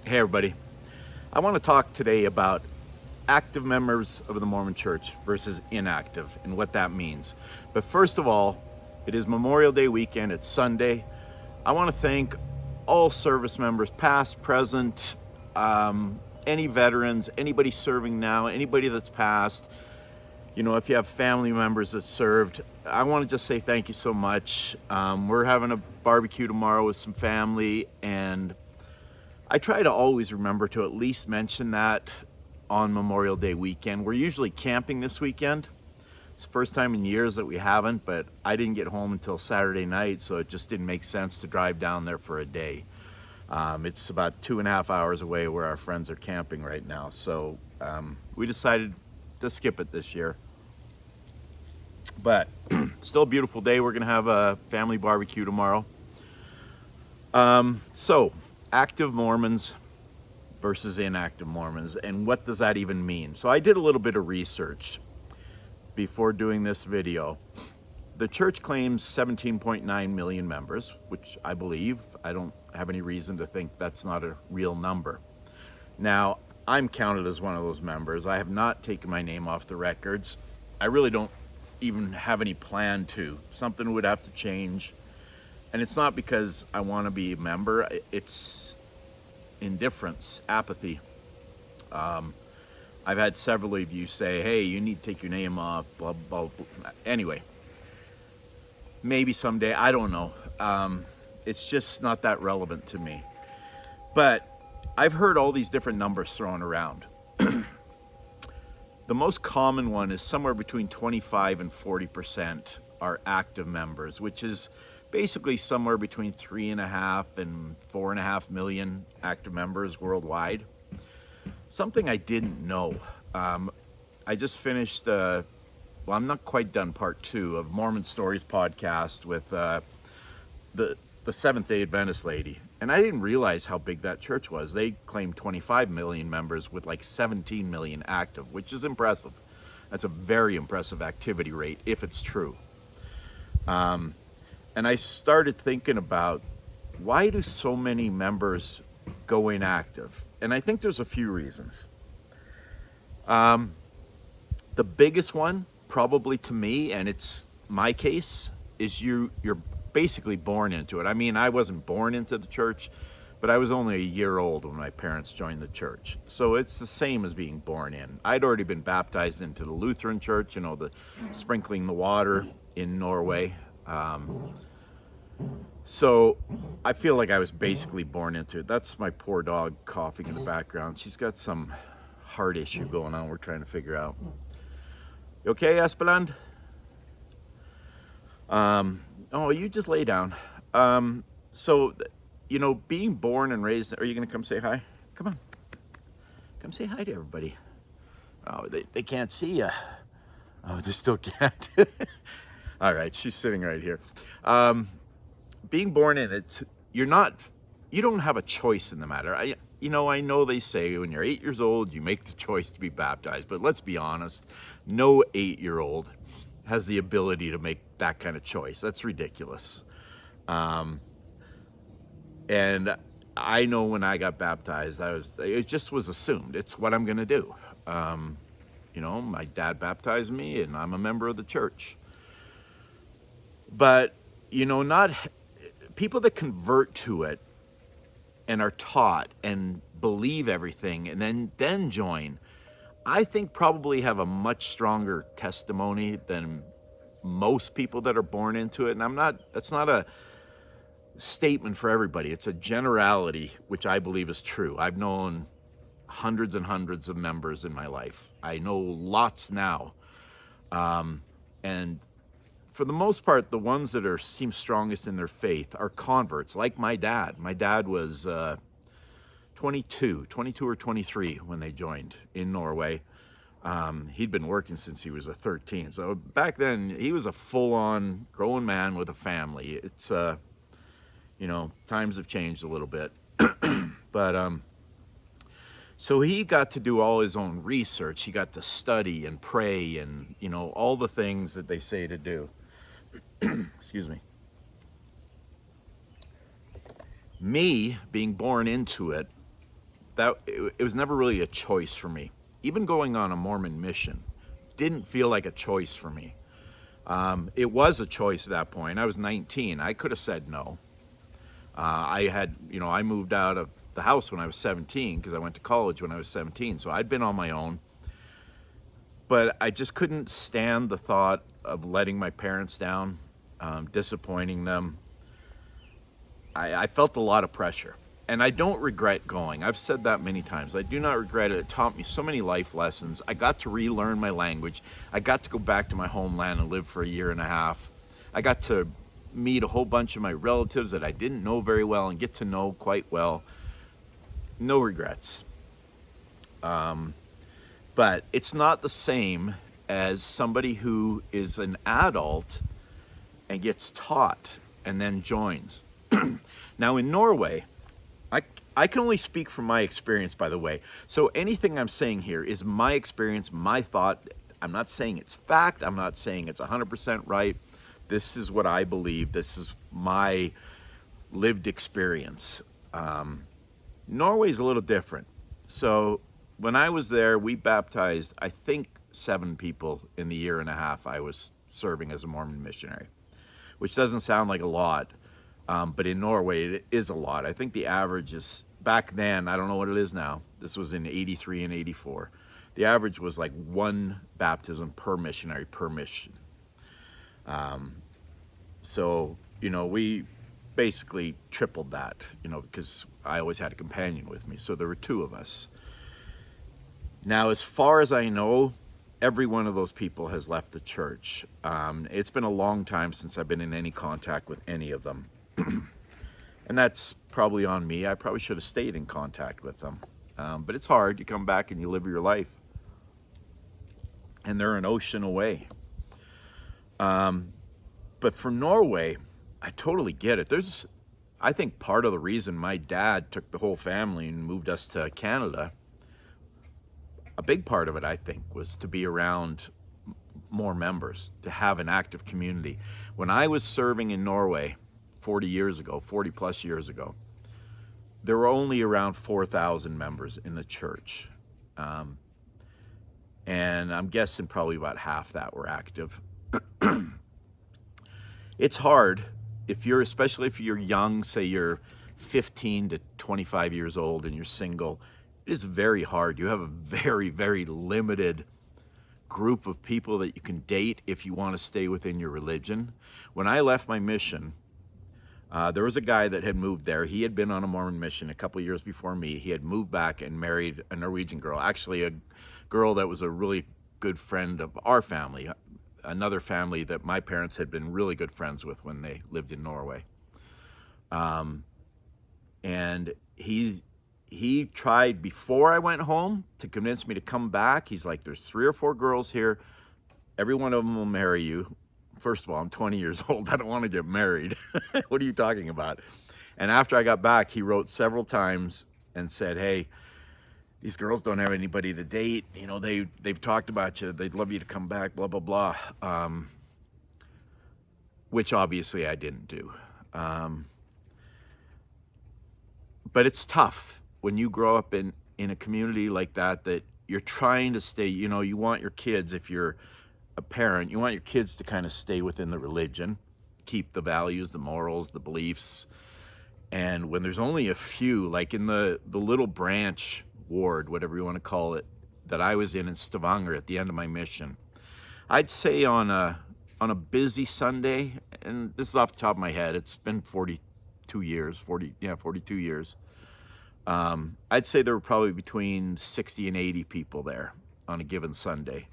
Hey everybody, I want to talk today about active members of the Mormon Church versus inactive and what that means. But first of all, it is Memorial Day weekend, it's Sunday. I want to thank all service members, past, present, any veterans, anybody serving now, anybody that's passed. You know, if you have family members that served, I want to just say thank you so much. We're having a barbecue tomorrow with some family, and I try to always remember to at least mention that on Memorial Day weekend. We're usually camping this weekend. It's the first time in years that we haven't, but I didn't get home until Saturday night, so it just didn't make sense to drive down there for a day. It's about 2.5 hours away where our friends are camping right now, so we decided to skip it this year. But still a beautiful day. We're gonna have a family barbecue tomorrow. So active Mormons versus inactive Mormons, and what does that even mean? So I did a little bit of research before doing this video. The church claims 17.9 million members, which I believe. I don't have any reason to think that's not a real number. Now, I'm counted as one of those members. I have not taken my name off the records. I really don't even have any plan to. Something would have to change. And it's not because I want to be a member. It's indifference, apathy. I've had several of you say, hey, you need to take your name off, blah, blah, blah. Anyway, maybe someday, I don't know. It's just not that relevant to me. But I've heard all these different numbers thrown around. The most common one is somewhere between 25 and 40% are active members, which is basically somewhere between 3.5 and 4.5 million active members worldwide. Something I didn't know. I just finished, well, I'm not quite done part 2 of Mormon Stories podcast with the Seventh-day Adventist lady. And I didn't realize how big that church was. They claim 25 million members with like 17 million active, which is impressive. That's a very impressive activity rate if it's true. And I started thinking about, why do so many members go inactive? And I think there's a few reasons. The biggest one, probably to me, and it's my case, is you're basically born into it. I mean, I wasn't born into the church, but I was only a year old when my parents joined the church. So it's the same as being born in. I'd already been baptized into the Lutheran church, you know, the sprinkling the water in Norway. So I feel like I was basically born into it. That's my poor dog coughing in the background. She's got some heart issue going on we're trying to figure out. You okay, Espeland? Oh, you just lay down. So, you know, being born and raised, are you going to come say hi? Come on. Come say hi to everybody. Oh, they can't see you. Oh, they still can't. All right, she's sitting right here. Being born in it, you don't have a choice in the matter. I know they say when you're 8 years old, you make the choice to be baptized, but let's be honest, no 8-year-old has the ability to make that kind of choice. That's ridiculous. And I know when I got baptized, it just was assumed. It's what I'm going to do. You know, my dad baptized me, and I'm a member of the church. But, you know, not people that convert to it and are taught and believe everything and then join, I think probably have a much stronger testimony than most people that are born into it. And that's not a statement for everybody. It's a generality, which I believe is true. I've known hundreds and hundreds of members in my life. I know lots now. And for the most part, the ones that seem strongest in their faith are converts, like my dad. My dad was 22 or 23 when they joined in Norway. He'd been working since he was 13. So back then, he was a full-on grown man with a family. It's, you know, times have changed a little bit. But so he got to do all his own research. He got to study and pray and, you know, all the things that they say to do. Excuse me. Me being born into it, it was never really a choice for me. Even going on a Mormon mission didn't feel like a choice for me. It was a choice at that point. I was 19. I could have said no. I moved out of the house when I was 17 because I went to college when I was 17. So I'd been on my own. But I just couldn't stand the thought of letting my parents down, disappointing them. I felt a lot of pressure. And I don't regret going. I've said that many times. I do not regret it. It taught me so many life lessons. I got to relearn my language. I got to go back to my homeland and live for a year and a half. I got to meet a whole bunch of my relatives that I didn't know very well and get to know quite well. No regrets. But it's not the same as somebody who is an adult and gets taught and then joins. Now in Norway, I can only speak from my experience, by the way. So anything I'm saying here is my experience, my thought. I'm not saying it's fact. I'm not saying it's 100% right. This is what I believe. This is my lived experience. Norway's a little different. So when I was there, we baptized, I think, 7 people in the year and a half I was serving as a Mormon missionary, which doesn't sound like a lot. But in Norway, it is a lot. I think the average is, back then, I don't know what it is now. This was in 83 and 84. The average was like 1 baptism per missionary per mission. So, we basically tripled that, because I always had a companion with me. So there were 2 of us. Now, as far as I know, every one of those people has left the church. It's been a long time since I've been in any contact with any of them. And that's probably on me. I probably should have stayed in contact with them. But it's hard. You come back and you live your life. And they're an ocean away. But for Norway, I totally get it. I think part of the reason my dad took the whole family and moved us to Canada, a big part of it, I think, was to be around more members, to have an active community. When I was serving in Norway 40 plus years ago, there were only around 4,000 members in the church. And I'm guessing probably about half that were active. It's hard especially if you're young, say you're 15 to 25 years old and you're single. It is very hard. You have a very, very limited group of people that you can date if you want to stay within your religion. When I left my mission, there was a guy that had moved there. He had been on a Mormon mission a couple years before me. He had moved back and married a Norwegian girl, actually a girl that was a really good friend of our family, another family that my parents had been really good friends with when they lived in Norway. And he tried before I went home to convince me to come back. He's like, there's 3 or 4 girls here. Every one of them will marry you. First of all, I'm 20 years old. I don't want to get married. What are you talking about? And after I got back, he wrote several times and said, hey, these girls don't have anybody to date. They've talked about you. They'd love you to come back, blah, blah, blah. Which obviously I didn't do. But it's tough when you grow up in a community like that you're trying to stay, you want your kids, if you're a parent, you want your kids to kind of stay within the religion, keep the values, the morals, the beliefs. And when there's only a few, like in the little branch ward, whatever you want to call it, that I was in Stavanger at the end of my mission, I'd say on a busy Sunday, and this is off the top of my head, it's been 42 years. I'd say there were probably between 60 and 80 people there on a given Sunday.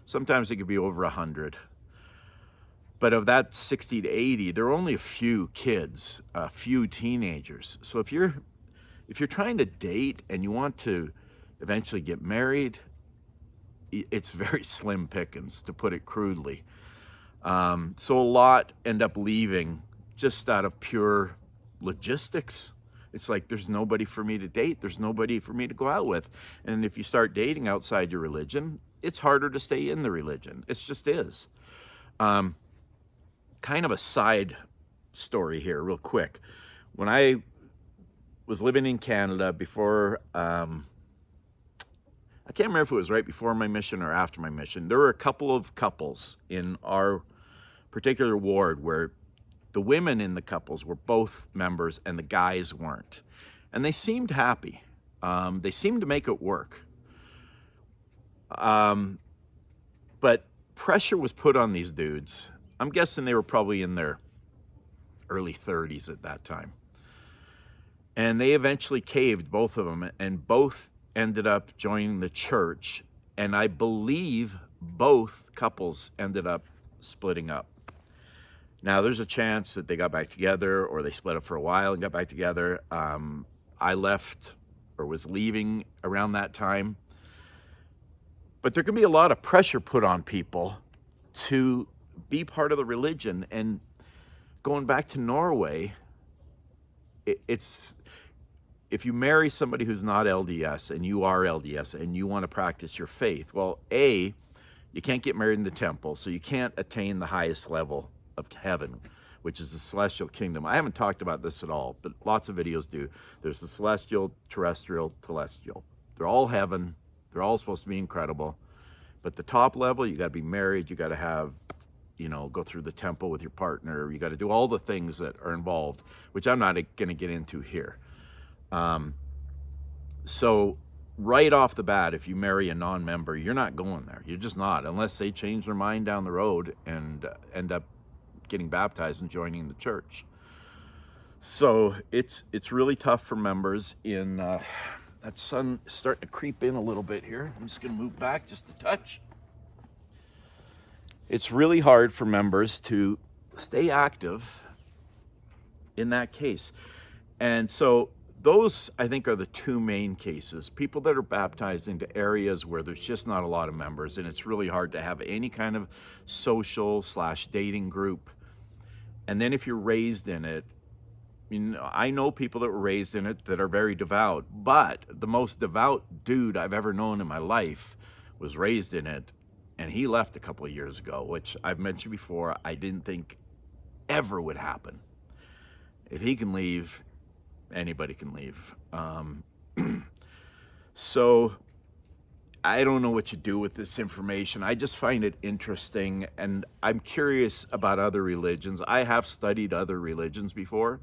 Sometimes it could be over 100. But of that 60 to 80, there were only a few kids, a few teenagers. So if you're trying to date and you want to eventually get married, it's very slim pickings, to put it crudely. So a lot end up leaving just out of pure logistics. It's like, there's nobody for me to date. There's nobody for me to go out with. And if you start dating outside your religion, it's harder to stay in the religion. It just is. Kind of a side story here real quick. When I was living in Canada before, I can't remember if it was right before my mission or after my mission. There were a couple of couples in our particular ward where the women in the couples were both members and the guys weren't. And they seemed happy. They seemed to make it work. But pressure was put on these dudes. I'm guessing they were probably in their early 30s at that time. And they eventually caved, both of them, and both ended up joining the church. And I believe both couples ended up splitting up. Now, there's a chance that they got back together or they split up for a while and got back together. I left or was leaving around that time. But there can be a lot of pressure put on people to be part of the religion. And going back to Norway, it's if you marry somebody who's not LDS and you are LDS and you want to practice your faith, well, A, you can't get married in the temple, so you can't attain the highest level of heaven, which is the celestial kingdom. I haven't talked about this at all, but lots of videos do. There's the celestial, terrestrial, telestial. They're all heaven. They're all supposed to be incredible. But the top level, you got to be married. You got to have, go through the temple with your partner. You got to do all the things that are involved, which I'm not going to get into here. So right off the bat, if you marry a non-member, you're not going there. You're just not, unless they change their mind down the road and end up getting baptized and joining the church. So it's really tough for members in that sun is starting to creep in a little bit here. I'm just going to move back just a touch. It's really hard for members to stay active in that case. And so those, I think, are the two main cases. People that are baptized into areas where there's just not a lot of members, and it's really hard to have any kind of social/dating group. And then if you're raised in it, I know people that were raised in it that are very devout, but the most devout dude I've ever known in my life was raised in it, and he left a couple of years ago, which I've mentioned before, I didn't think ever would happen. If he can leave, anybody can leave. So I don't know what you do with this information. I just find it interesting, and I'm curious about other religions. I have studied other religions before.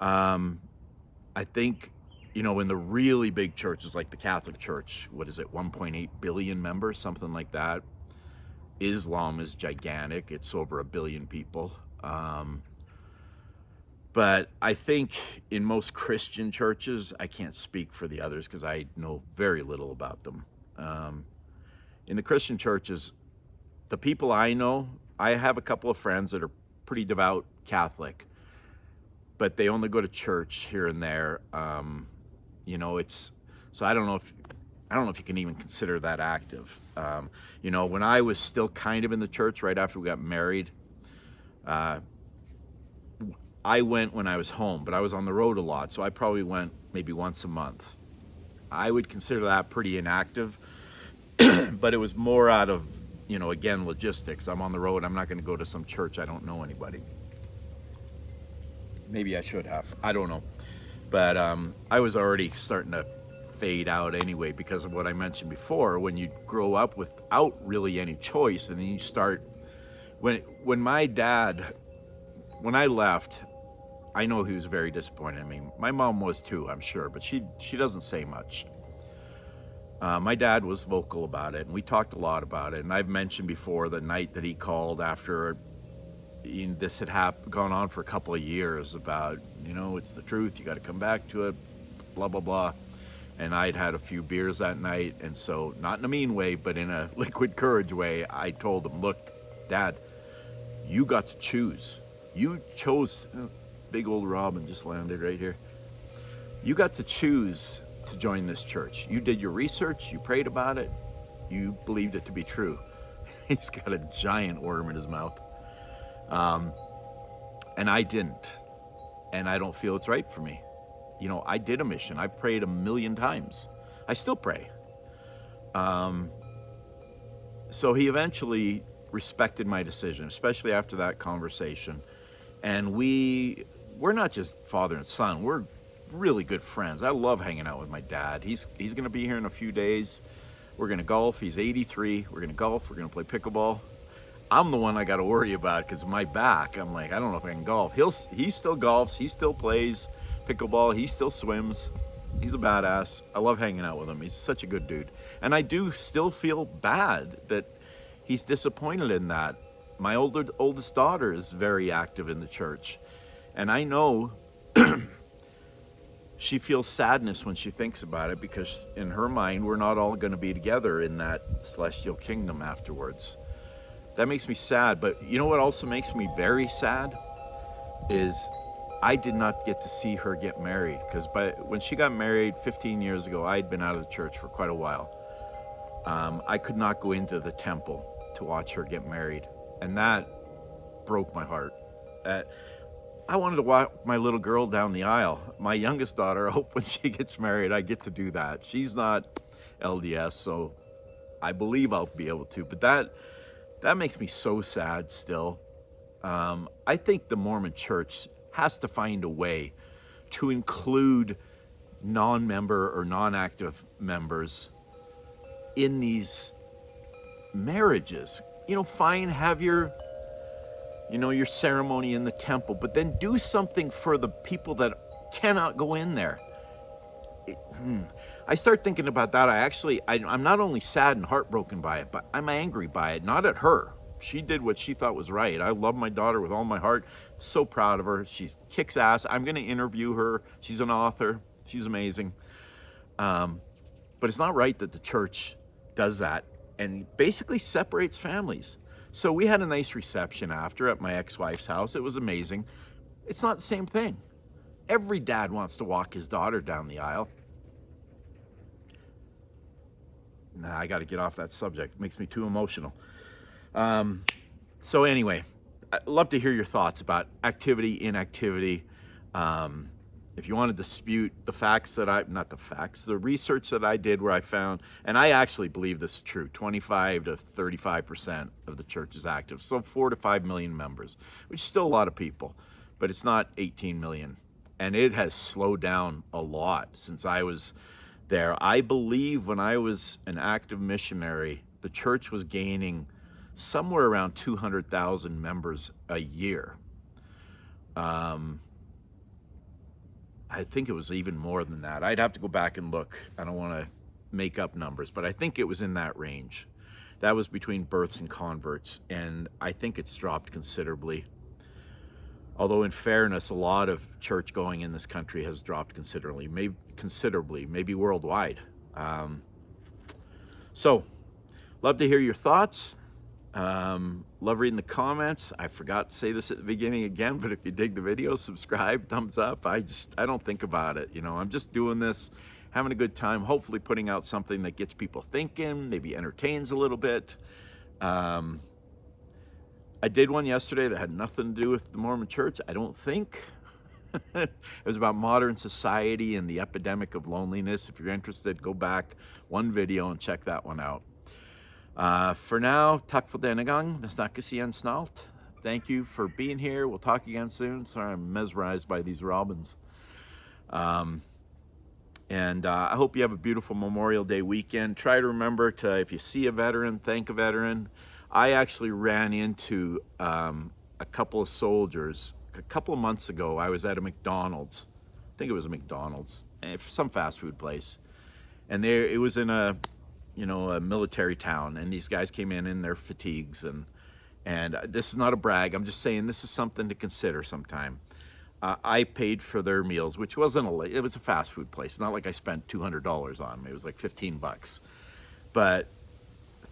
I think, in the really big churches like the Catholic Church, 1.8 billion members, something like that. Islam is gigantic. It's over 1 billion people. But I think in most Christian churches, I can't speak for the others because I know very little about them. In the Christian churches, the people I know, I have a couple of friends that are pretty devout Catholic, but they only go to church here and there. So I don't know if you can even consider that active. When I was still kind of in the church right after we got married, I went when I was home, but I was on the road a lot, so I probably went maybe once a month. I would consider that pretty inactive, but it was more out of, again, logistics. I'm on the road. I'm not going to go to some church I don't know anybody. Maybe I should have. I don't know. But I was already starting to fade out anyway because of what I mentioned before. When you grow up without really any choice, and then you start... When I left, I know he was very disappointed in me. My mom was too, I'm sure, but she doesn't say much. My dad was vocal about it, and we talked a lot about it. And I've mentioned before the night that he called after this had gone on for a couple of years about, it's the truth, you got to come back to it, blah, blah, blah. And I'd had a few beers that night, and so, not in a mean way, but in a liquid courage way, I told him, look, Dad, you got to choose. You chose, big old Robin just landed right here. You got to choose to join this church. You did your research, you prayed about it, you believed it to be true. He's got a giant worm in his mouth. And I didn't. And I don't feel it's right for me. I did a mission. I've prayed 1,000,000 times. I still pray. So he eventually respected my decision, especially after that conversation. And we're not just father and son. We're really good friends. I love hanging out with my dad. He's going to be here in a few days. We're going to golf. He's 83. We're going to golf. We're going to play pickleball. I'm the one I got to worry about because of my back. I'm like, I don't know if I can golf. He still golfs. He still plays pickleball. He still swims. He's a badass. I love hanging out with him. He's such a good dude. And I do still feel bad that he's disappointed in that. My oldest daughter is very active in the church. And I know she feels sadness when she thinks about it because in her mind, we're not all going to be together in that celestial kingdom afterwards. That makes me sad. But you know what also makes me very sad is I did not get to see her get married because when she got married 15 years ago, I had been out of the church for quite a while. I could not go into the temple to watch her get married. And that broke my heart. I wanted to walk my little girl down the aisle. My youngest daughter, I hope when she gets married, I get to do that. She's not LDS, so I believe I'll be able to. But that makes me so sad still. I think the Mormon church has to find a way to include non-member or non-active members in these marriages. Fine, have your ceremony in the temple, but then do something for the people that cannot go in there. I start thinking about that. I'm not only sad and heartbroken by it, but I'm angry by it, not at her. She did what she thought was right. I love my daughter with all my heart. So proud of her. She kicks ass. I'm going to interview her. She's an author. She's amazing. But it's not right that the church does that and basically separates families. So we had a nice reception after at my ex-wife's house. It was amazing. It's not the same thing. Every dad wants to walk his daughter down the aisle. Nah, I got to get off that subject. It makes me too emotional. So anyway, I'd love to hear your thoughts about activity, inactivity. If you want to dispute the facts the research that I did where I found, and I actually believe this is true, 25 to 35% of the church is active. So 4 to 5 million members, which is still a lot of people, but it's not 18 million. And it has slowed down a lot since I was there. I believe when I was an active missionary, the church was gaining somewhere around 200,000 members a year. I think it was even more than that. I'd have to go back and look. I don't want to make up numbers, but I think it was in that range. That was between births and converts, and I think it's dropped considerably. Although in fairness, a lot of church going in this country has dropped considerably, maybe worldwide. So, love to hear your thoughts. Love reading the comments. I forgot to say this at the beginning again, but if you dig the video, subscribe, thumbs up. I don't think about it. I'm just doing this, having a good time, hopefully putting out something that gets people thinking, maybe entertains a little bit. I did one yesterday that had nothing to do with the Mormon church, I don't think. It was about modern society and the epidemic of loneliness. If you're interested, go back one video and check that one out. For now, tack för denna gång. Vi snackas igen snart. Thank you for being here. We'll talk again soon. Sorry, I'm mesmerized by these robins. And I hope you have a beautiful Memorial Day weekend. Try to remember to, if you see a veteran, thank a veteran. I actually ran into a couple of soldiers a couple of months ago. I was at a McDonald's. I think it was a McDonald's, some fast food place. And it was in a military town, and these guys came in their fatigues, and this is not a brag. I'm just saying this is something to consider sometime. I paid for their meals, which it was a fast food place. It's not like I spent $200 on them. It was like $15. But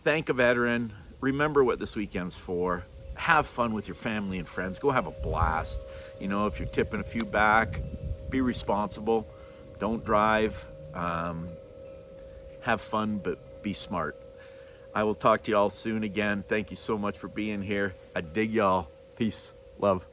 thank a veteran. Remember what this weekend's for. Have fun with your family and friends. Go have a blast. If you're tipping a few back, be responsible. Don't drive. Have fun, but be smart. I will talk to y'all soon again. Thank you so much for being here. I dig y'all. Peace. Love.